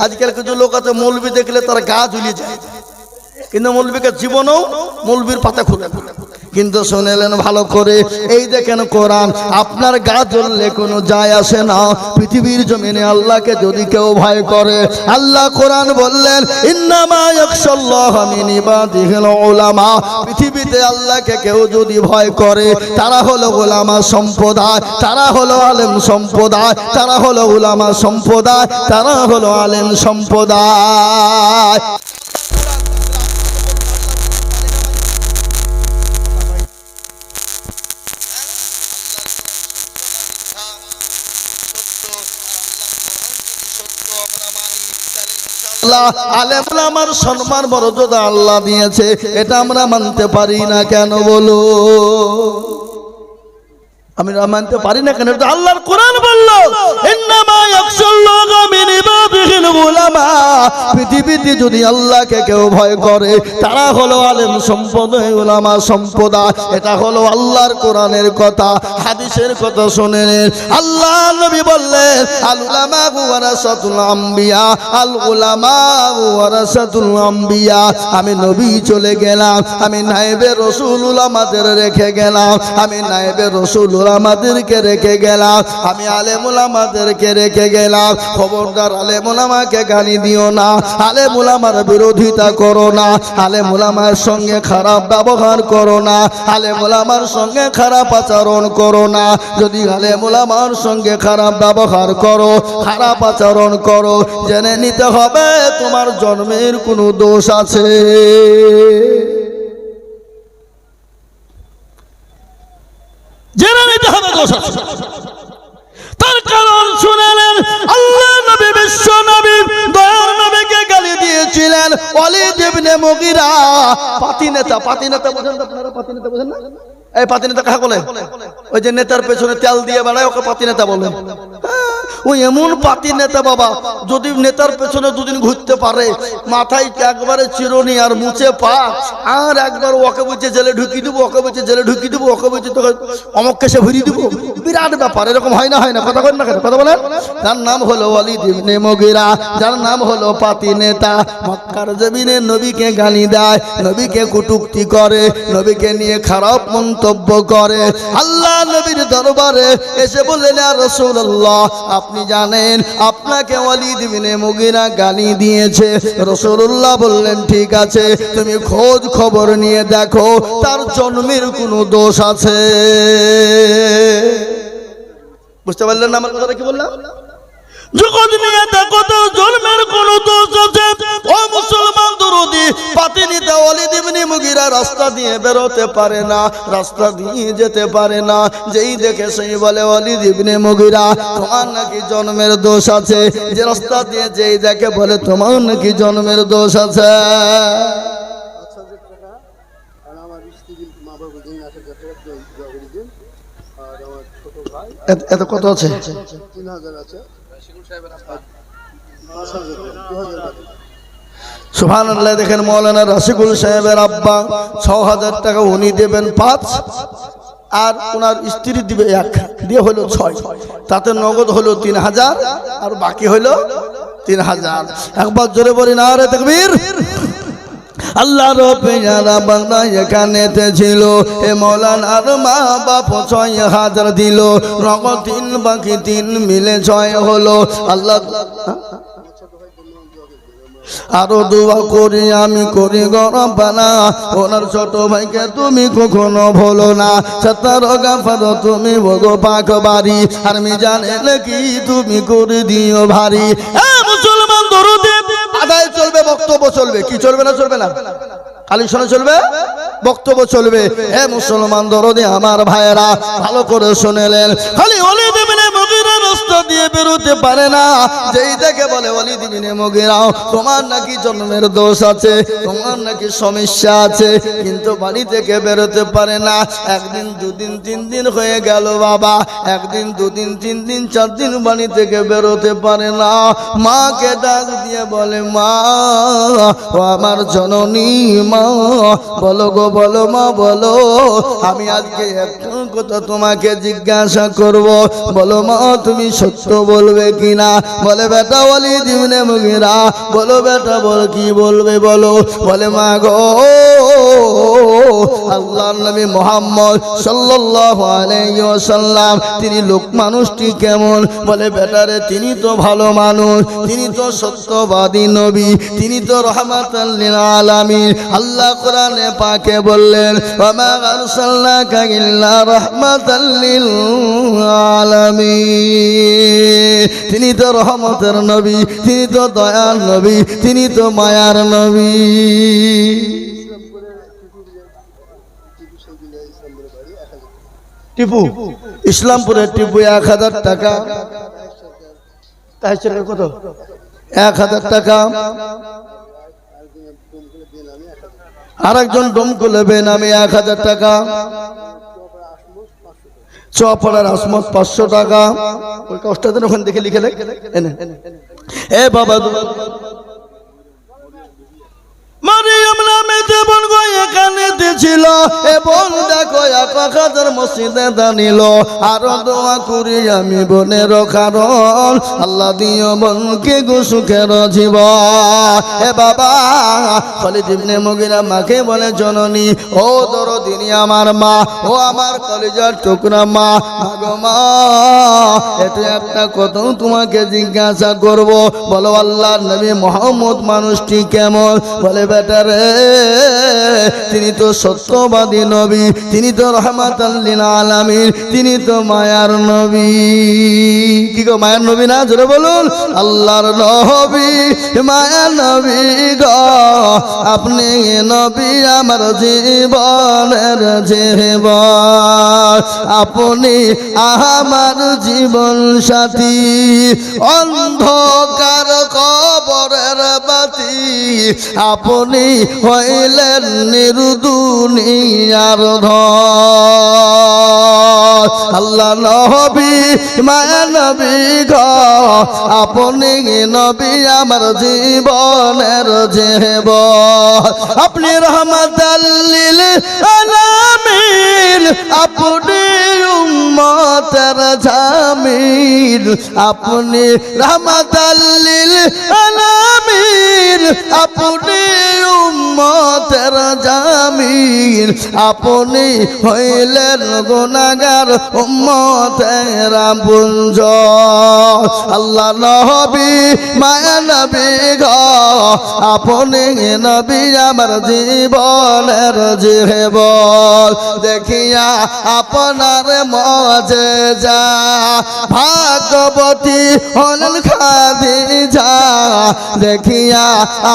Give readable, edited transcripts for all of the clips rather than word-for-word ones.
আজকাল কিছু লোক আছে মৌলবি দেখলে তার গা ঝুলিয়ে যায়, কিন্তু মৌলবীকে জীবনেও মৌলবীর পাতা খুলে না। কিন্তু শুনেলেন ভালো করে, এই দেখেন কোরআন, আপনার গা জ্বললে কোনো যায় আসে না। পৃথিবীর জমিনে আল্লাহকে যদি কেউ ভয় করে, আল্লাহ কোরআন বললেন ইন্নামা ইয়াখশাল্লাহ মিন ইবাদিহিল উলামা। পৃথিবীতে আল্লাহকে কেউ যদি ভয় করে, তারা হলো উলামা সম্প্রদায়, তারা হলো আলেম সম্প্রদায়, তারা হলো উলামা সম্প্রদায়, তারা হলো আলেম সম্প্রদায়। আলেম ওলামার সম্মান মর্যাদা আল্লাহ দিয়েছে, এটা আমরা মানতে পারি না কেন বলো? আমরা মানতে পারি না কেন? এটা আল্লাহর কোরআন বললো ইন্নামা ইয়াখশাল্লাহু মিন ইবাদিহিল উলামা। পৃথিবীতে যদি আল্লাহকে কেউ ভয় করে, তারা হলো আলেম সম্প্রদায়, উলামা সম্প্রদায়। এটা হলো আল্লাহর কোরআনের কথা, হাদিসের কথা। শুনে নেন, আল্লাহ নবী বললেন আল উলামা ওয়ারাসাতুল আম্বিয়া, আল উলামা ওয়ারাসাতুল আম্বিয়া। আমি নবী চলে গেলাম, আমি নায়েবে রাসূল উলামাদের রেখে গেলাম, আমি নায়েবে রাসূল উলামাদেরকে রেখে গেলাম, আমি আলেম উলামাদেরকে রেখে গেলাম। খবরদার আলেম উলামাকে গালি দিও না, আলেম উলামার বিরোধিতা করো না, আলেম উলামার সঙ্গে খারাপ ব্যবহার করো না, আলেম উলামার সঙ্গে খারাপ আচরণ করো না। যদি আলেম উলামার সঙ্গে খারাপ ব্যবহার করো, খারাপ আচরণ করো, জেনে নিতে হবে তোমার জন্মের কোনো দোষ আছে। জেনে নিতে হবে দোষ আছে। তার কারণ শুনেলেন, আল্লাহ নবী বিশ্ব নবী দয়ার নবীকে গালি দিয়েছিলেন ওয়ালিদ ইবনে মুগীরা। পাতি নেতা, পাতি নেতা বুঝেন তো আপনারা? পাতি নেতা বুঝেন না? এই পাতি নেতা কাকে বলে? ওই যে নেতার পেছনে তেল দিয়ে বেড়ায়, ওকে পাতি নেতা বলে। ওই এমন পাতি নেতা বাবা, যদি নেতার পেছনে দুদিন ঘুরতে পারে, মাথায় একবারে চিরুনি আর মুছে পা, আর একবার ওকে বলছে জেলে ঢুকিয়ে দেবো, ওকে বলছে জেলে ঢুকিয়ে দেবো, ওকে বলছে তোকে অমককে সে ভরিয়ে দেবো। বিরাট ব্যাপার। এরকম হয় না? হয় না? কথা বলেন না কেন? কথা বলেন। তার নাম হলো ওয়ালিদ ইবনে মুগীরা, যার নাম হলো পাতি নেতা। মক্কার জমিনে নবীকে গালি দেয়, নবীকে কটূক্তি করে, নবীকে নিয়ে খারাপ মন্তব্য করে। আল্লাহ নবীর দরবারে এসে বললেন ইয়া রাসূলুল্লাহ, আপনি জানেন আপনাকে ওয়ালিদ ইবনে মুগীরা গালি দিয়েছে। রাসূলুল্লাহ বললেন ঠিক আছে, তুমি খোঁজ খবর নিয়ে দেখো তার জন্মের কোনো দোষ আছে। বুঝতে পারলেন না আমার কথাটা কি বললাম? জগৎ নিয়ে দেখো তার জন্মের কোনো দোষ আছে। ও মুসলমান দরদি, পাতি নেতা ওয়ালিদ ইবনে মুগীরা রাস্তা দিয়ে বেরোতে পারে না, রাস্তা দিয়ে যেতে পারে না। যেই দেখে সেই বলে ওয়ালিদ ইবনে মুগীরা তোমার নাকি জন্মের দোষ আছে। যে রাস্তা দিয়ে যেই দেখে বলে তোমার নাকি জন্মের দোষ আছে। এত কত আছে? 3000 আছে। সুবহানাল্লাহ। দেখেন মৌলানা রাশিকুল সাহেবের আব্বা 6000 টাকা উনি দেবেন 5, আর ওনার স্ত্রী দিবে 1, দিয়ে হলো 6। তাতে নগদ হলো 3000, আর বাকি হলো 3000। একবার জোরে বলি নারে তাকবীর। আল্লাহর পেয়ারা বান্দা এখানেতে ছিল, এ মৌলানার মা বাপ 6000 দিল, নগদ 3 বাকি 3 মিলে 6 হলো। আল্লাহ আরো দোয়া করি আমি করি গরবানা, ওনার ছোট ভাইকে তুমি কখনো ভুলো না। সত্তর গাফার তুমি ভগো পাক বাড়ি, আর মিজানে নাকি তুমি করে দিও ভারী। মুসলমান দরুদ আদায় চলবে, বক্তব্য চলবে। কি চলবে না? চলবে না খালি শোনা চলবে, বক্তব্য চলবে। হে মুসলমান দরদি আমার ভাইয়েরা, ভালো করে শুনেলেন। খালি ওয়ালিদ ইবনে মুগীরা রাস্তা দিয়ে বেরোতে পারে না। যেই দেখে বলে ওয়ালিদ ইবনে মুগীরা তোমার নাকি জন্মের দোষ আছে, তোমার নাকি সমস্যা আছে, কিন্তু বাড়ি থেকে বেরোতে পারে না। একদিন, দুদিন, 3 দিন হয়ে গেল বাবা। একদিন, দুদিন, 3 দিন, 4 দিন বাড়ি থেকে বেরোতে পারে না। মাকে ডাক দিয়ে বলে মা, ও আমার জননী মা, বলো গো বলো মা বলো, আমি আজকে একটা কথা তোমাকে জিজ্ঞাসা করব, বলো মা তুমি সত্য বলবে কিনা? বলে বেটা ওয়ালিদ ইবনে মুগীরা, বলো বেটা বল কি বলবে বলো। বলে মা গো, আল্লাহর নবী মুহাম্মদ সাল্লাল্লাহু আলাইহি ওয়াসাল্লাম তিনি লোক মানুষটি কেমন? বলে বেটারে তিনি তো ভালো মানুষ, তিনি তো সত্যবাদী নবী, তিনি তো রাহমাতাল লিল আলামিন। আল্লাহ কোরআনে পাকে বললেন ওয়া মা আরসালনাকা ইল্লা রাহমাতাল লিল আলামিন। তিনি তো রহমতের নবী, তিনি তো দয়ার নবী, তিনি তো মায়ার নবী। টিপু ইসলামপুরের টিপু 1000 টাকা, কত 1000 টাকা। আর একজন ডোমকুলে বেনামে 1000 টাকা। চপাড়ার আসমত 500 টাকা। ওই কষ্ট দেন ওখান দেখে লিখে এ বাবা মারিয়াম নামে যেমন এখানে ছিল এবং দেখো 1000 মসজিদে দাঁড়িল। আরো দোয়া করি আমি বোনের কারণ আল্লাহ দিও বোনকে গো সুখের জীবন। হে বাবা খালিদ ইবনে মুগীরা মাকে বলে জননী ও দরদিনী আমার মা, ও আমার কলিজার টুকরা মা, গো মা এটা একটা কথা তোমাকে জিজ্ঞাসা করব, বলো আল্লাহর নবী মুহাম্মদ মানুষটি কেমন? বলে বেটারে তিনি তো সত্যবাদী নবী, তিনি তো রাহমাতাল লিল আলামিন, তিনি তো মায়ার নবী। কি গো মায়ার নবী না? জোরে বলুন আল্লাহর নবী মায়ার নবী গো, আপনি নবী আমার জীবনের জীবন, আপনি আমার জীবন সাথী, অন্ধকার কবরের বাতি, আপনি হইলেন নির্দুনিয়ার ধন। আল্লাহ নবী মায়া নবী গো, আপনি নবী আমার জীবনের জীবন, আপনি রাহমাতাল লিল আলামিন, আপনি উম্মতের জামিন, আপনি রাহমাতাল লিল আলামিন, আপনি উম্মতের জামিন, আপনি হইলেন গুনাহগার উম্মতের আপনজন। আল্লাহ নবী মায়া নবী গো, আপনি নবী আমার জীবনের জীবন, দেখিয়া আপনার মুজিজা ভাগবতী হলেন খাদিজা, দেখিয়া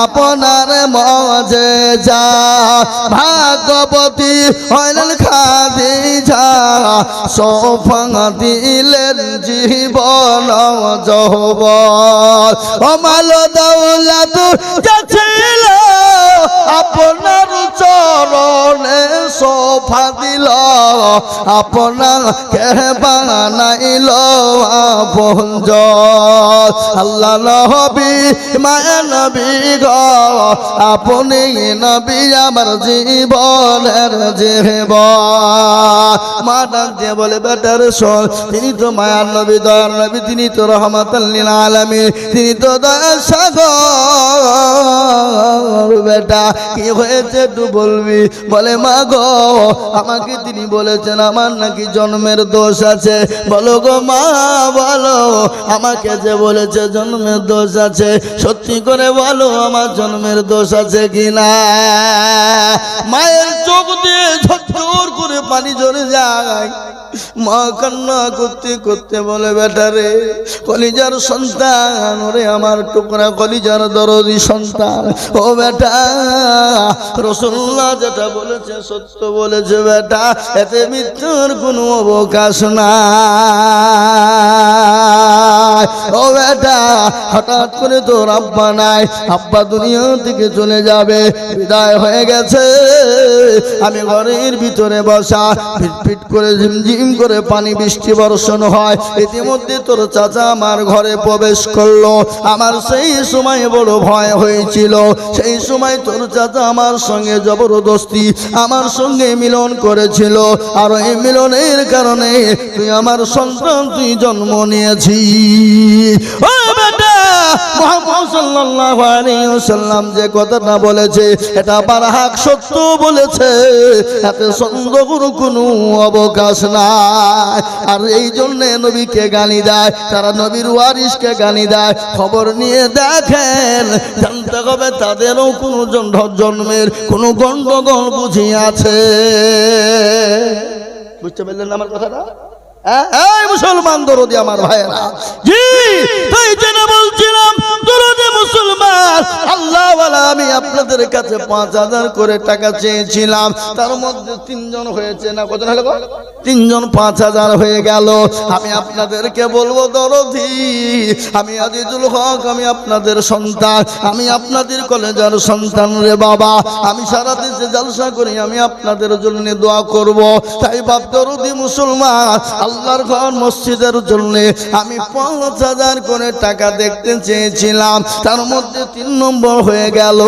আপনার মুজিজা ভাগবতী হলেন খাদিজা, সোফাং দিলেন জীবন যৌবন, অমাল দৌলত যাচ্ছিল আপনার চরণে সোফা দিল, আপনাকে বানাইল আপনজন। আল্লাহ নবী মায়া নবী গো, আপনি নবী আমার জীবনের জীবন। মা ডাক দিয়ে বলে বেটার শোন, তিনি তো মায়ার নবী দয়ার নবী, তিনি তো রাহমাতাল লিল আলামিন, তিনি তো দয়ার সাগর। বেটা কি হয়েছে একটু বলবি? বলে মা গো আমাকে তিনি বলেছেন আমার নাকি জন্মের দোষ আছে। বলো গো মা বলো, আমাকে যে বলেছে জন্মের দোষ আছে, সত্যি করে বলো আমার জন্মের দোষ আছে কিনা? মায়ের চোখ দিয়ে ঝরঝর করে পানি ঝরে যায়। মা কান্না করতে করতে বলে বেটারে কলিজার সন্তান, ওরে আমার টুকরা কলিজার দরদি সন্তান, ও বেটা রাসূলুল্লাহ যেটা বলেছে সত্য বলেছে বেটা, এতে মৃত্যুর কোনো অবকাশ নাই। ও বেটা হঠাৎ করে তোর আব্বা নাই, আব্বা দুনিয়া থেকে চলে যাবে, বিদায় হয়ে গেছে। আমি ঘরের ভিতরে বসা, ফিটফিট করে ঝিমঝিম করে পানি বৃষ্টি বর্ষণ হয়। ইতিমধ্যে তোর চাচা আমার ঘরে প্রবেশ করলো। আমার সেই সময় বড় ভয় হয়েছিল, সেই সময় তোর চাচা আমার সঙ্গে জবরদস্তি আমার সঙ্গে মিলন করেছিল, আর এই মিলনের কারণে তুই আমার সন্তান তুই জন্ম নিয়েছিস। ও বেটা, মুহাম্মদ সাল্লাল্লাহু আলাইহি ওয়াসাল্লাম যে কথাটা বলেছে এটা বারহাক সত্য বলেছে, এতে সন্দেহের কোনো অবকাশ নাই। আর এই জন্য নবীকে গালি দেয়, তারা নবীর ওয়ারিসকে গালি দেয়। খবর নিয়ে দেখেন, জানতে হবে তাদেরও কোনো জন্মের কোনো গন্ডগোল বুঝি আছে। বুঝতে পারলেন আমার কথাটা? এই মুসলমান দরদি আমার ভাইয়েরা, জি তাই জন্য বলছিলাম দরদি মুসলমান আল্লাহ ওয়ালা, আমি আপনাদের কাছে 5000 করে টাকা চেয়েছিলাম, তার মধ্যে 3 জন হয়েছে না, কত হলো? 3 জন 5000 হয়ে গেল। আমি আপনাদেরকে বলবো দরদি, আমি আজিজুল হক, আমি আপনাদের সন্তান, আমি আপনাদের কলেজের সন্তান রে বাবা। আমি সারা দেশে জলসা করি, আমি আপনাদের জন্য দোয়া করব। তাই বাপ দরদি মুসলমান, আল্লাহর ঘর মসজিদের জন্য আমি 5000 করে টাকা দেখতে চেয়েছিলাম, তার মধ্যে 3 নম্বর হয়ে গেল।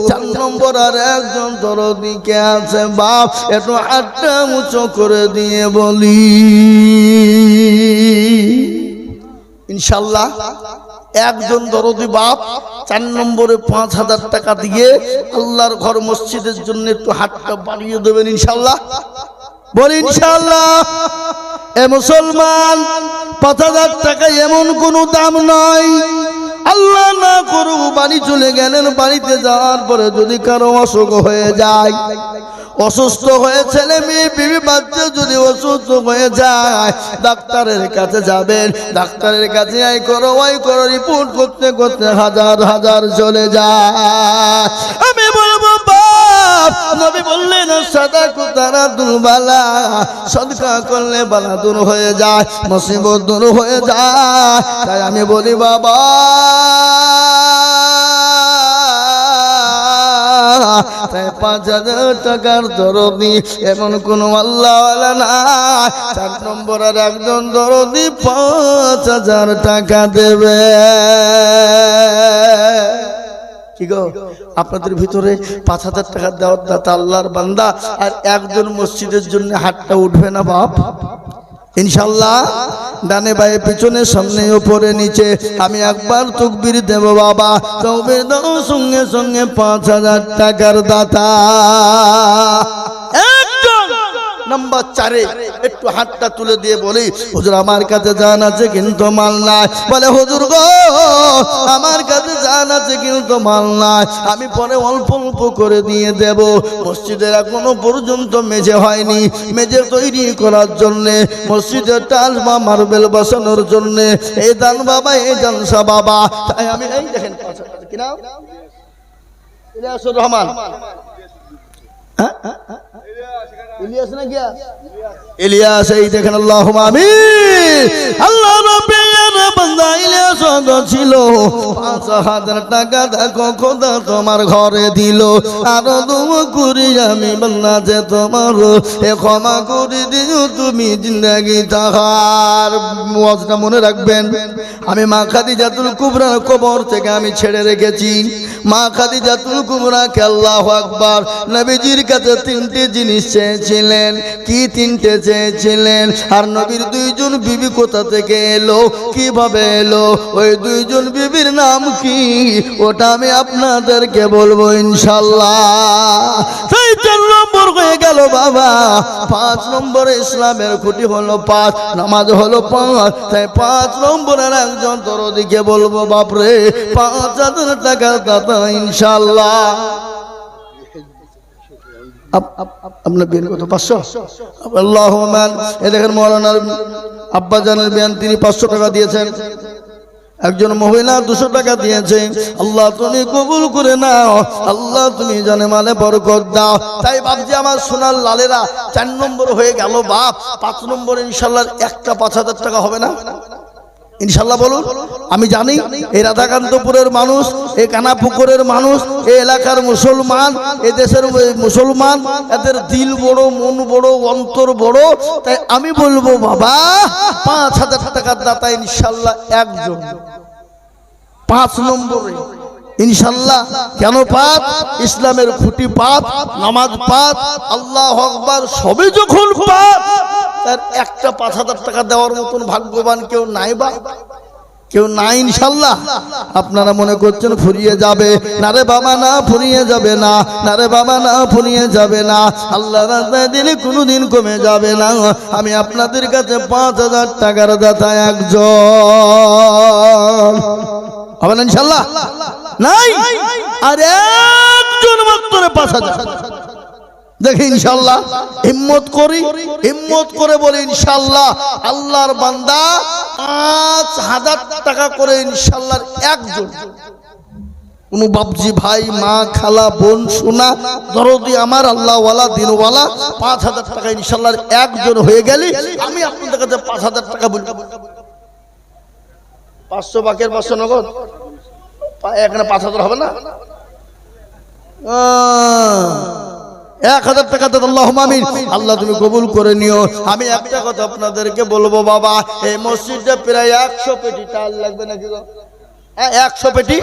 4 নম্বর আর একজন দরদি কে আছে বাপ, একটু হাতটা উঁচু করে দিয়ে বলি ইনশাআল্লাহ। একজন দরদি বাপ 4 নম্বরে 5000 টাকা দিয়ে আল্লাহর ঘর মসজিদের জন্য একটু হাতটা বাড়িয়ে দেবেন ইনশাআল্লাহ। বলি ইনশাআল্লাহ। এ মুসলমান, 5000 টাকা এমন কোনো দাম নয়। আল্লাহ না করুক বাড়ি চলে গেলেন, বাড়িতে যাওয়ার পরে যদি কারো অসুখ হয়ে যায়, অসুস্থ হয়ে ছেলে মেয়ে বিবি বাচ্চা যদি অসুস্থ হয়ে যায়, ডাক্তারের কাছে যাবেন, ডাক্তারের কাছে আই করো রিপোর্ট করতে করতে হাজার হাজার চলে যায়। আমি বলবো বাপ, নবী বললেন সাদাকু তারাদুল বালা, সদকা করলে বালা দূর হয়ে যায়, মুসিবত দূর হয়ে যায়। তাই আমি বলি বাবা, 5000 টাকার দরদি এমন কোন আল্লাহওয়ালা না। 4 নম্বর আর একজন দরদি 5000 টাকা দেবে। কি গো, আপনাদের ভিতরে 5000 টাকা দেওয়ার দাতা আল্লাহর বান্দা আর একজন মসজিদের জন্য হাতটা উঠবে না বাপ? ইনশাআল্লাহ। ডানে বায়ে পিছনে সামনে উপরে নিচে আমি একবার তাকবীর দেব বাবা, তাকবীর দাও সঙ্গে সঙ্গে 5000 টাকার দাতা। একজন নাম্বার 4 একটু হাতটা তুলে দিয়ে বলি, হুজুর আমার কাছে জান আছে কিন্তু মাল নাই। বলে হুজুর গো, আমার কাছে জান আছে কিন্তু মাল নাই, আমি পরে অল্প অল্প করে দিয়ে দেব। মসজিদের এখনো পর্যন্ত মেঝে হয়নি, মেঝে তৈরি করার জন্য, মসজিদের টাইলস বা মার্বেল বসানোর জন্য এই দান বাবা, এই জালসা বাবা। তাই আমি এই দেখেন কি নাম, ইলিয়াসুর রহমান, ইলিয়াস না গিয়া ইলিয়াস, এই দেখেন আল্লাহুম্মা আমিন। আল্লাহ রাব্বির বান্দা ইলিয়াস ছিল, 5000 টাকা দেখো খোদা তোমার ঘরে দিল। আর দোয়া করি আমি বান্দা যে তোমার এ ক্ষমা করে দিও তুমি জিন্দেগি তাহার। ওয়াজটা মনে রাখবেন, আমি মা খাদিজাতুল কুবরার কবর থেকে আমি ছেড়ে রেখেছি। মা খাদিজাতুল কুবরাকে আল্লাহু আকবার নবীজির কাছে 3টে জিনিস চেয়েছিলেন। কি 3টে চেয়েছিলেন? আর নবীর 2 জন বিবি কোথা থেকে এলো, কিভাবে এলো, ওই 2 জন বিবির নাম কি, ওটা আমি আপনাদেরকে বলবো ইনশাআল্লাহ। সেই 4 নম্বর হয়ে গেল বাবা। 5 নম্বরে ইসলামের খুঁটি হলো 5, নামাজ হলো 5। তাই 5 নম্বরের একজন দরদিকে বলবো বাপরে 5000 টাকা দাতা ইনশাআল্লাহ। আপনার বিয়ান কত? 500। আল্লাহুম্মা, এ দেখেন মৌলানার আব্বা জানের বিয়ান, তিনি 500 টাকা দিয়েছেন। একজন মহিলা 200 টাকা দিয়েছে। আল্লাহ তুমি কবুল করে নাও, আল্লাহ তুমি জানে মানে বরকত দাও। তাই বাপজি আমার সোনার লালেরা, 4 নম্বর হয়ে গেল বাপ। 5 নম্বর ইনশাআল্লাহ একটা 5000 টাকা হবে না ইনশাআল্লাহ বলুন। আমি জানি এই রাধাকান্তপুরের মানুষ, এই কানাপুকুরের মানুষ, এই এলাকার মুসলমান, এই দেশের মুসলমান, এদের দিল বড়, মন বড়, অন্তর বড়। তাই আমি বলবো বাবা 5000 টাকার দাতা ইনশাআল্লাহ একজন। 5 নম্বরে ইনশাল্লাহ। কেন পাপ? ইসলামের খুঁটি পাপ, নামাজ পাপ, আল্লাহু আকবার সবে যখন পাপ, তার একটা 5,000 টাকা দেওয়ার মতন ভাগ্যবান কেউ নাই, বা কেউ নাই ইনশাল্লাহ। আপনারা মনে করছেন ফুরিয়ে যাবে, না রে বাবা না, ফুরিয়ে যাবে না, না রে বাবা না, ফুরিয়ে যাবে না। আল্লাহ রাস্তায় দিলে কোনোদিন কমে যাবে না। আমি আপনাদের কাছে 5,000 টাকার দাতা একজন, হবে না ইনশাল্লাহ? নাই, আর একজন মাত্র 5,000। দেখি ইনশাল্লাহ, হিম্মত করি, হিম্মত করে বলি ইনশাল্লাহ। আল্লাহর বান্দা 5,000 টাকা করে ইনশাল্লাহ একজন, কোন বাপজি ভাই, মা, খালা, বোন, সোনা, দরদি আমার আল্লাহওয়ালা দিনওয়ালা, 5,000 টাকা ইনশাল্লাহ একজন হয়ে গেলি আমি আপনাদের কাছে 5,000 টাকা বলি। 500 বাকের 500 নগদ, এখানে 5,000 হবে না? 1,000 টাকা দেন, আল্লাহুম্মা আমিন। আল্লাহ তুমি কবুল করে নিও। আমি একটা কথা আপনাদেরকে বলবো বাবা, এই মসজিদটা প্রায় 100 পেটি টাল লাগবে নাকি গো? 100 পেটি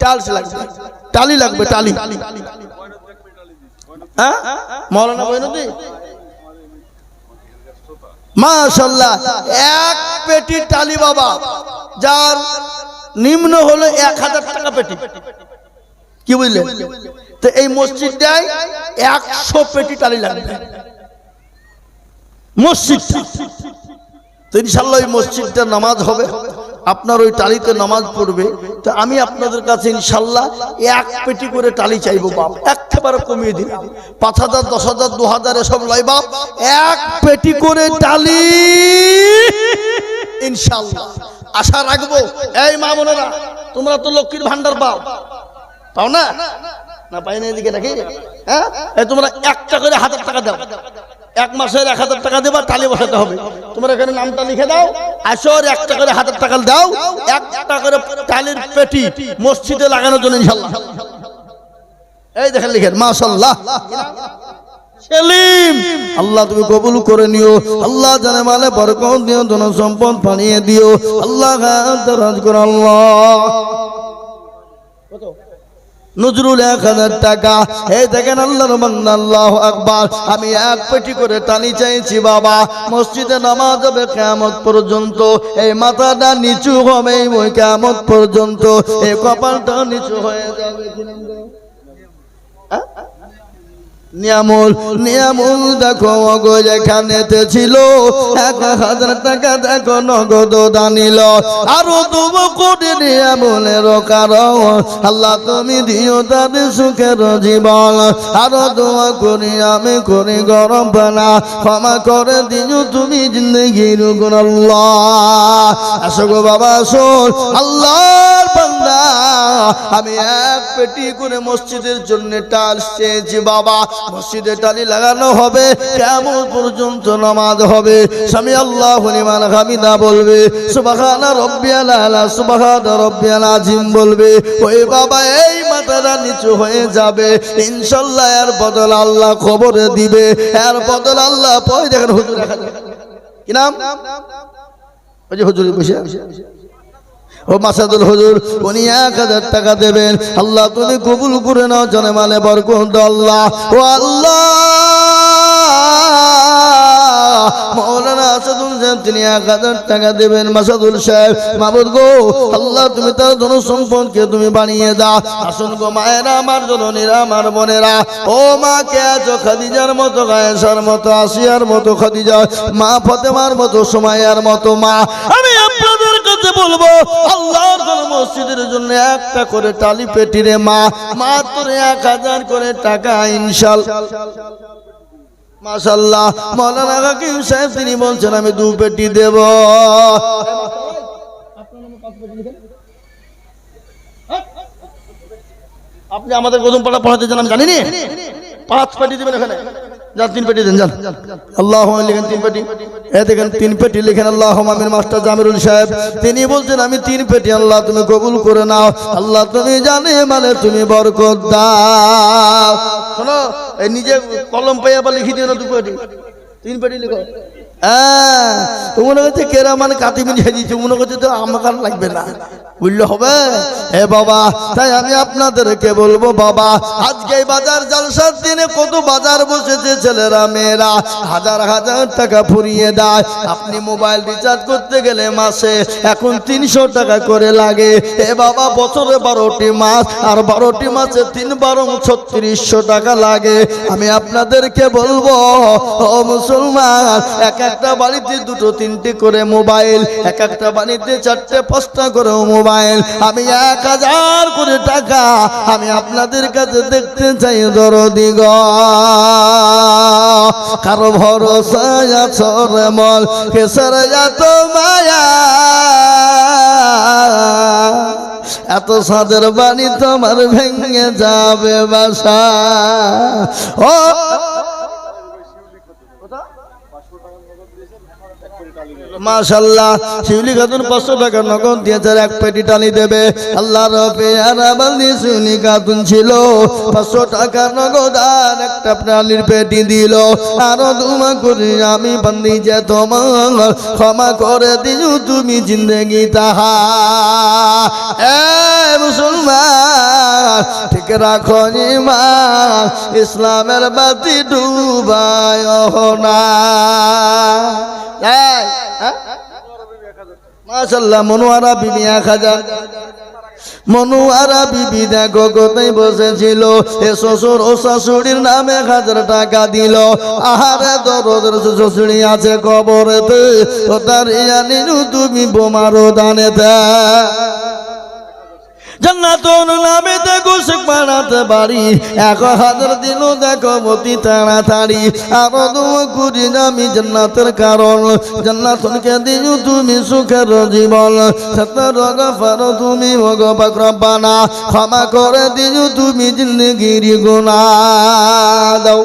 টালস লাগবে, টালি লাগবে, টালি। হ্যাঁ মাওলানা বৈনদী, মাশাআল্লাহ, 1 পেটি টালি বাবা, যার নিম্ন হলো 1,000 টাকা পেটি। কি বুঝলেন? তো এই মসজিদটায় 100 পেটি টালি লাগবে মসজিদ। তো ইনশাআল্লাহ ওই মসজিদটা নামাজ হবে, আপনার ওই টালিতে নামাজ পড়বে। তো আমি আপনাদের কাছে ইনশাআল্লাহ 1 পেটি করে টালি চাইবো বাপ, একেবারে কমিয়ে দিন। 5,000, 10,000, 2,000 এসব লয় বাপ, 1 পেটি করে টালি ইনশাআল্লাহ আশা রাখবো। এই মা বোনেরা, তোমরা তো লক্ষ্মীর ভান্ডার পাও, পাও না? না পাই না এদিকে নাকি? হ্যাঁ, তোমরা 1টা করে 1,000 টাকা দাও, 1 মাসের 1,000 টাকা দেবা, টালি বসাতে হবে। তোমরা এখানে নামটা লিখে দাও, আসর 1টা করে 1,000 টাকা দাও, 1টা করে টালির পেটি মসজিদে লাগানোর জন্য ইনশাআল্লাহ। এই দেখেন লিখেন, মাশাআল্লাহ। সেলিম, আল্লাহ তুমি কবুল করে নিও। আল্লাহ জানে মালে বরকত দিও, ধন সম্পদ বানিয়ে দিও। আল্লাহ রাজ করো। আল্লাহ নজরুল 1,000 টাকা। এই দেখেন আল্লাহর বান্দা, আল্লাহু আকবার। আমি 1 পেটি করে টালি চাইছি বাবা, মসজিদে নামাজ হবে কিয়ামত পর্যন্ত। এই মাথাটা নিচু হবে ওই কিয়ামত পর্যন্ত, এই কপালটা নিচু হয়ে যাবে। নিয়ামুল, নিয়ামুল দেখো গো যেখানেতে ছিল 1,000 টাকা, দেখো নগদ দানিল। আরো 2 কোটি নিয়ামুলের কারণ আল্লাহ তুমি দিও তাদের সুখের জীবন। আরো দোয়া করি আমি করি গরম পানা, ক্ষমা করে দিও তুমি জিন্দগির গুণ। আল্লাহ আসো গো বাবা, আসো আল্লাহর বান্দা। আমি 1 পেটি করে মসজিদের জন্য টাল চেয়েছি বাবা, মসজিদে টালি লাগানো হবে, কিয়ামত পর্যন্ত নামাজ হবে। সামি আল্লাহু লিমান হামিদা বলবে, সুবহানা রাব্বিয়াল আলা, সুবহানা রাব্বিয়াল আযীম বলবে। ওই বাবা এই মাথাটা নিচু হয়ে যাবে ইনশাআল্লাহ। এর বদল আল্লাহ খবর দিবে, এর বদল আল্লাহ পয়। দেখেন হুজুর, কি নাম? ওই যে হুজুর বসে ও মাসাদুল হুজুর, উনি 1,000 টাকা দেবেন। আল্লাহ তুমি কবুল করে নাও, জানে মালে বরকত। আল্লাহ ও আল্লাহ, মাওলানা আসাদুল সাহেব তিনি 1,000 টাকা দেবেন। মাসাদুল সাহেব, মাবুদ গো আল্লাহ তুমি তার ধন সম্পদকে তুমি বানিয়ে দাও। আসুন গো মায়েরা, আমার জননীরা, আমার বোনেরা, ও মা কে আছো খাদিজার মতো, আয়েশার মতো, আসিয়ার মতো খাদিজা, মা ফাতেমার মতো, সুমাইয়ার মতো মা, আমি আপনাদের কাছে বলবো আল্লাহর মসজিদের জন্য 1টা করে টালি পেটি রে মা, মাত্র 1,000 করে টাকা ইনশাআল্লাহ। মাশাআল্লাহ, মাওলানা হাকিম সাহেব তিনি বলছেন আমি 2 পেটি দেব। আপনি আমাদের গোদমপাড়া পড়াতে যান, আমি জানি না। 5 পেটি দেবেন এখানে, যান 3 পেটি দেন, যান। আল্লাহুম্মা লিখেন 3 পেটি। এই দেখেন 3 পেটি লিখেন। আল্লাহুম্মা আমিন। মাস্টার জামিরুল সাহেব তিনি বলছেন আমি 3 পেটি, আল্লাহ তুমি কবুল করে নাও। আল্লাহ তুমি জানে মানে তুমি বরকত দাও। শোনো, এই নিজে কলম পাইয়া বা লিখি দিও না, 2 পেটি 3 পেটি লিখো। মনে করছে কেরামান কাতিমিন হেজিছে, মনে করছে তো আমার লাগবে না, বুঝলে হবে। হে বাবা, তাই আমি আপনাদেরকে বলবো বাবা, আজকে বাজার জলসার দিনে কত বাজার বসেছে, ছেলেরা মেয়েরা হাজার হাজার টাকা ফুরিয়ে দেয়। আপনি মোবাইল রিচার্জ করতে গেলে মাসে এখন 300 টাকা করে লাগে। হে বাবা, বছরে 12টি মাস, আর 12টি মাসে 3 12 3600 টাকা লাগে। আমি আপনাদেরকে বলবো ও মুসলমান, এক একটা বাড়িতে 2 3টে করে মোবাইল, এক একটা বাড়িতে 4টে 5টা করে মোবাইল। আমি 1000 করে টাকা আমি আপনাদের কাছে দেখতে চাই দরদি গো। কারো ভরসা আছে রে মল কেসর এত মায়া, এত সাদের বাণী তোমার ভেঙে যাবে বাসা। ও মাশাআল্লাহ, শিউলি খাতুন 500 টাকা নগদ দিয়েছে, 1 পেটি টালি দেবে। আল্লাহর পেয়ারা বান্দি শিউলি খাতুন ছিল, 500 টাকা নগদ আর একটা টালির পেটি দিল। আরো দুমা করি আমি বান্দি যে তোমার ক্ষমা করে দিও তুমি জিন্দেগি তাহা। এ মুসলমান, ঠিক রাখো ঈমান, ইসলামের বাতি ডুবায় না। মাশাআল্লাহ, মনোয়ারা বিবি 1000। মনোয়ারা বিবি দেখো কোথায় বসেছিল, এ শ্বশুর ও শাশুড়ির নামে 1000 টাকা দিল। আহারে দরদের শ্বশুড়ি আছে কবরেতে, ও তার ইয়ানিনু তুমি বোমারো দানেতে। জান্নাতুন নামে দেখো শেখ বানাতে বাড়ি, 1000 দিল দেখো অতি তাড়াতাড়ি। আরো দোয়া করি আমি জান্নাতের কারণ, জান্নাতুনকে দিও তুমি সুখের জীবন। সতর গফর তুমি ওগো পাক রব্বানা, ক্ষমা করে দিও তুমি জিন্দেগির গুনাহ। দাও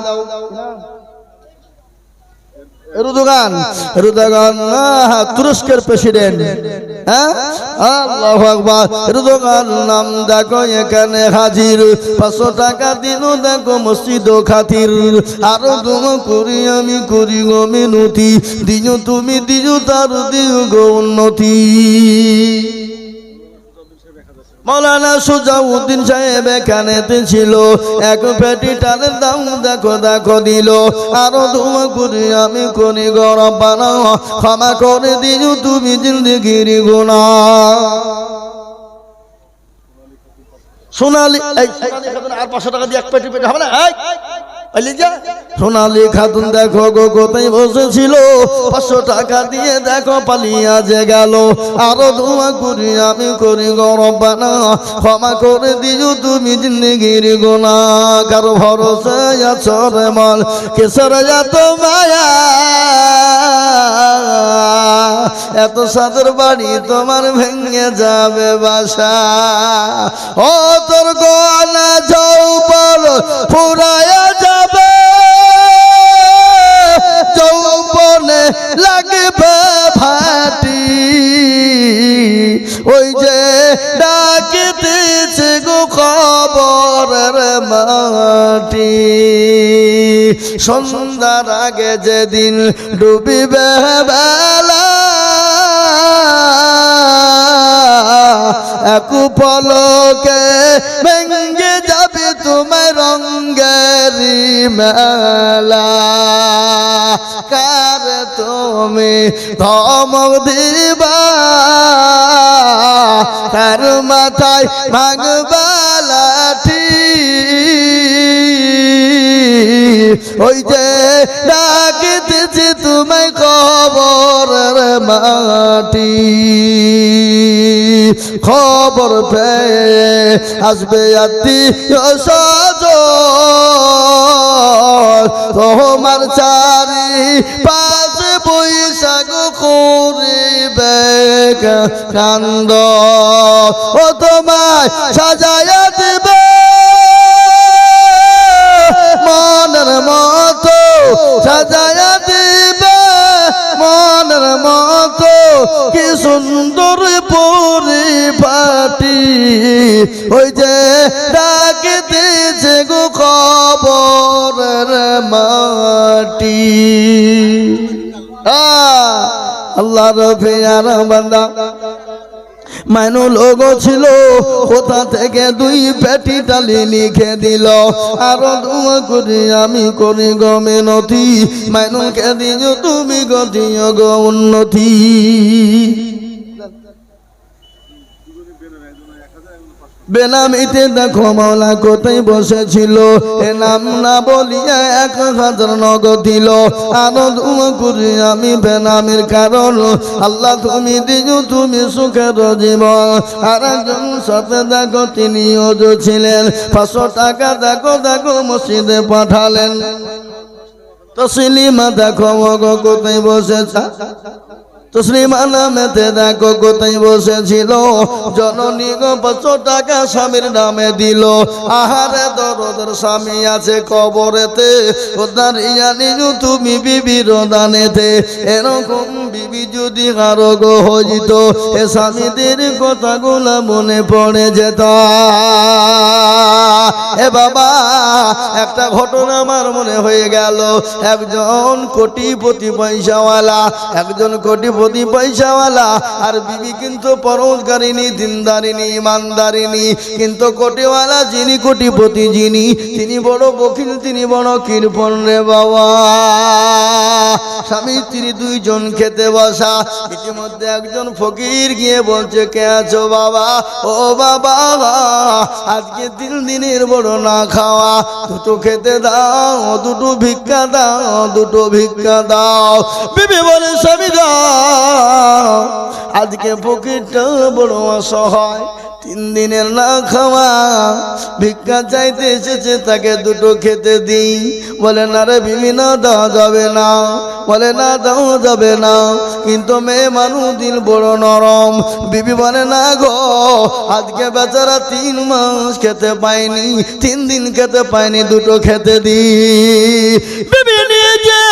এরদোগান, এরদোগান তুরস্কের প্রেসিডেন্ট। হ্যাঁ, আল্লাহু আকবার। এরদোগান নাম দেখো এখানে হাজির, 500 টাকা দিল দেখো মসজিদ ও খাতির। আরো দুম করি আমি করি গো মিনতি, দিও তুমি দিও তার দিও গো উন্নতি। মৌলানা সুজাউদ্দিন সাহেব এখানেতে ছিল, 1 পেটি টালের দাম দেখো দেখো দিল। আরো দোয়া করি আমি করি গো রব্বানা, ক্ষমা করে দিও তুমি জিন্দেগির গুনাহ। সোনালি আর 500 টাকা দিয়ে 1 পেটি পেটি হবে না। সোনালি খাতুন দেখো গো কোথায় বসেছিল, 500 টাকা দিয়ে দেখো পালিয়া যে গেল। আরো দোয়া করি আমি করি গো রব্বানা, ক্ষমা করে দিও তুমি জিন্দেগির গুনাহ। কারো ভরসা আছো রে মল কেসর এত মায়া, এত সাদের বাড়ি তোমার ভেঙে যাবে বাসা। ও তোর গোয়ালা যৌবন ফুরায়া যাবে, যৌবনে লাগবে ভাটি। ওই যে ডাকিতেছে গো খবরের মাটি, সন্ধ্যার আগে যেদিন ডুবিবে বেলা, এক পলকে ভেঙে যাবে তোমার রঙ্গের মেলা। কার তুমি ধমক দিবা, কার মাথায় ভাঙবা লাঠি। ওই যে ডাকিতেছি তোমায় কবরের মাটি, খবর পেয়ে আসবে আত্মীয় স্বজন, তোমার চারি পাশে বৈশাখ করিবে কান্দ। ও তোমায় সাজায়া দিবে মনের মতো, সাজায়া দিবে মনের মতো, কি সুন্দর পরিপাটি। ওই যে ডাকিতেছে গো খবরের মাটি। আল্লাহর পেয়ারা বান্দা মানো লোক ছিল, কোথা থেকে দুই পেটি টালি লিখে দিল। আরো দোয়া করি আমি করি গো মিনতি, মাইনুকে দিও তুমি গতিও গো উন্নতি। বেনামিতে দেখো মাওলা কোথায় বসেছিল, এ নাম না বলিয়া 1000 নগদ দিল। আনন্দ করি আমি বেনামির কারণ, আল্লাহ তুমি দিও তুমি সুখের জীবন। আর একজন সাথে দেখো তিনি ওজো ছিলেন, 500 টাকা দেখো দেখো মসজিদে পাঠালেন। তসলিমা দেখো গো কোথায় বসেছে, তসলিমা নামেতে দেখো কোথায় বসেছিল। জননী গো 500 টাকা স্বামীর নামে দিল। আহারে দরদের স্বামী আছে কবরেতে, ও দাঁড়িয়া নিও তুমি বিবির দানেতে। এরকম বিবি যদি কারো গো হইত, এ স্বামীদের কথাগুলো মনে পড়ে যেত। এ বাবা একটা ঘটনা আমার মনে হয়ে গেল। একজন কোটিপতি পয়সাওয়ালা, একজন কোটিপতি পয়সাওয়ালা, আর বিবি কিন্তু পরোজগারিনী, দিনদারিনী, ইমানদারিনী। কিন্তু কোটিওয়ালা যিনি কোটিপতি যিনি, তিনি বড় বখিল, তিনি বড় কৃপণ রে বাবা। স্বামী স্ত্রী দুইজন খেতে বসা, ইতিমধ্যে একজন ফকির গিয়ে বলছে, কে আছো বাবা? ও বাবা আজকে 3 দিনের বড় না খাওয়া, দুটো খেতে দাও, দুটো ভিক্ষা দাও, দুটো ভিক্ষা দাও। বিবি বলে স্বামী দাও, আজকে ফকিরটা বড় অসহায়, 3 দিনের না খাওয়া, ভিক্ষা চাইতে এসেছে, তাকে দুটো খেতে দিই। বলে না রে বিবি, না দেওয়া যাবে না। বলে না দেওয়া যাবে না, কিন্তু মেয়ে মানুষ দিল বড় নরম। বিবি বলে না গো, আজকে বেচারা 3 মাস খেতে পায়নি, 3 দিন খেতে পায়নি, দুটো খেতে দি। বিবি নিয়ে যে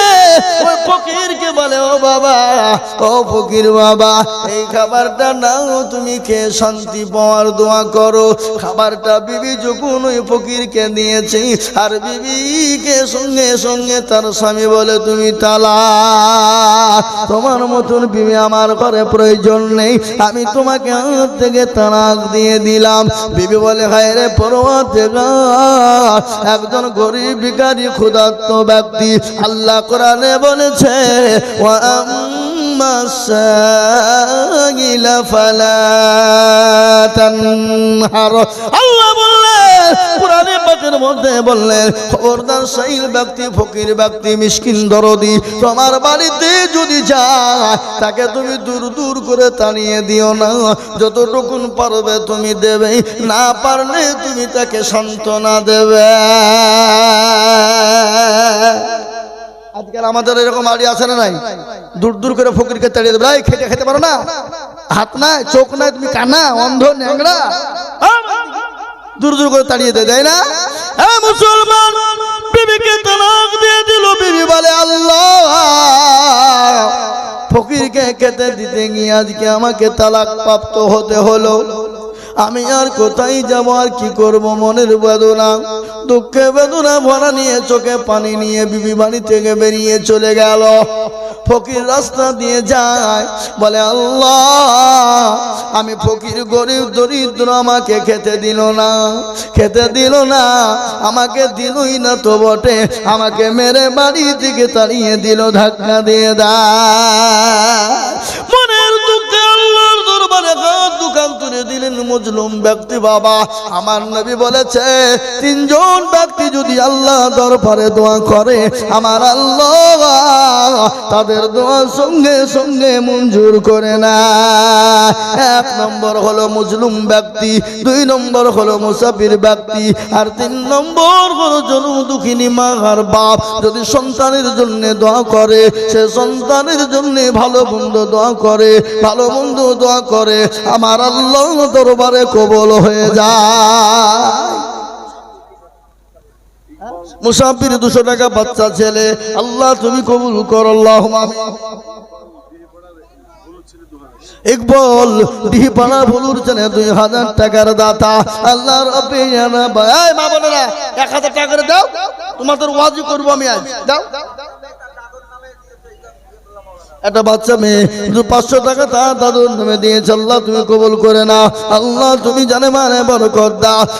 ওই ফকিরকে বলে, ও বাবা, ও ফকির বাবা, এই খাবারটা নাও, তুমি খেয়ে শান্তি পাওয়ার দোয়া করো। খাবারটা বিবি যখন ওই ফকিরকে দিয়েছে, আর বিবিকে সঙ্গে সঙ্গে তার স্বামী বলে, তুমি তালা, তোমার মতন বিবি আমার ঘরে প্রয়োজন নেই, আমি তোমাকে হাত থেকে তালাক দিয়ে দিলাম। বিবি বলে, হায় রে পরওয়ারদিগার, একজন গরিব ভিখারি ক্ষুধার্ত ব্যক্তি, আল্লাহ কোরআনে বলেছে, ওয়া আম্মাস সাইলা ফালা তানহার। আল্লাহ বললেন কোরআনে পাকের মধ্যে, বললেন খবরদার সাইল ব্যক্তি, ফকির ব্যক্তি, মিসকিন দরদি তোমার বাড়িতে যদি যায়, তাকে তুমি দূর দূর করে তাড়িয়ে দিও না। যতটুকুন পারবে তুমি দেবে, না পারলে তুমি তাকে সান্ত্বনা দেবে। আজকাল আমাদের এরকম আড়ি আছে না নাই? দূর দূর করে ফকিরকে তাড়িয়ে দেবে, খেতে খেতে পারো না, হাত নাই, চোখ নাই, তুমি কানা, অন্ধ, ন্যাংরা, দূর দূর করে তাড়িয়ে দেয় না? হ্যাঁ মুসলমান, বিবিকে তালাক দিয়ে দিল। বিবি বলে, আল্লাহ, ফকিরকে খেতে দিতে গিয়ে আজকে আমাকে তালাক প্রাপ্ত হতে হলো। আমি আর কোথায় যাব, আর কি করব? মনের বেদনা, দুঃখে বেদনা ভরা নিয়ে, চোখে পানি নিয়ে বিবি বাড়ি থেকে বেরিয়ে চলে গেল। ফকির রাস্তা দিয়ে যায়, বলে, আল্লাহ, আমি ফকির, গরিব দরিদ্র, আমাকে খেতে দিল না, খেতে দিল না, আমাকে দিলই না তো বটে, আমাকে মেরে বাড়ি থেকে তাড়িয়ে দিল, ধাক্কা দিয়ে দেয়। মনের দুঃখে আল্লাহর দরবারে দোকান তুলে দিলেন মজলুম ব্যক্তি। বাবা আমার নবী বলেছে, 3 জন ব্যক্তি যদি আল্লাহ দরবারে দোয়া করে, আমার আল্লাহ তাদের দোয়া সঙ্গে সঙ্গে মঞ্জুর করে না। 1 নম্বর হলো মজলুম ব্যক্তি, 2 নম্বর হলো মুসাফির ব্যক্তি, আর 3 নম্বর হলো জনম দুঃখিনী মা আর বাপ। যদি সন্তানের জন্য দোয়া করে, সে সন্তানের জন্য ভালো মন্দ দোয়া করে, ভালো মন্দ দোয়া করে, আমার আল্লাহ দরবারে কবুল হয়ে যায়। মুসাফির 200 টাকা বাচ্চা ছেলে, আল্লাহ তুমি কবুল করো, আল্লাহুম্মা আমিন। ইকবাল দিপানা বলুর জানে 2000 টাকার দাতা, আল্লাহর অপেয়ানা ভাই মা বোনেরা 1000 টাকা করে দাও, তোমাদের ওয়াজি করব আমি আজ, দাও। একটা বাচ্চা মেয়ে 500 টাকা তার দাদুর নামে দিয়েছে। আল্লাহ তুমি কবুল করে না, আল্লাহ তুমি জানে মানে বরকত দাও।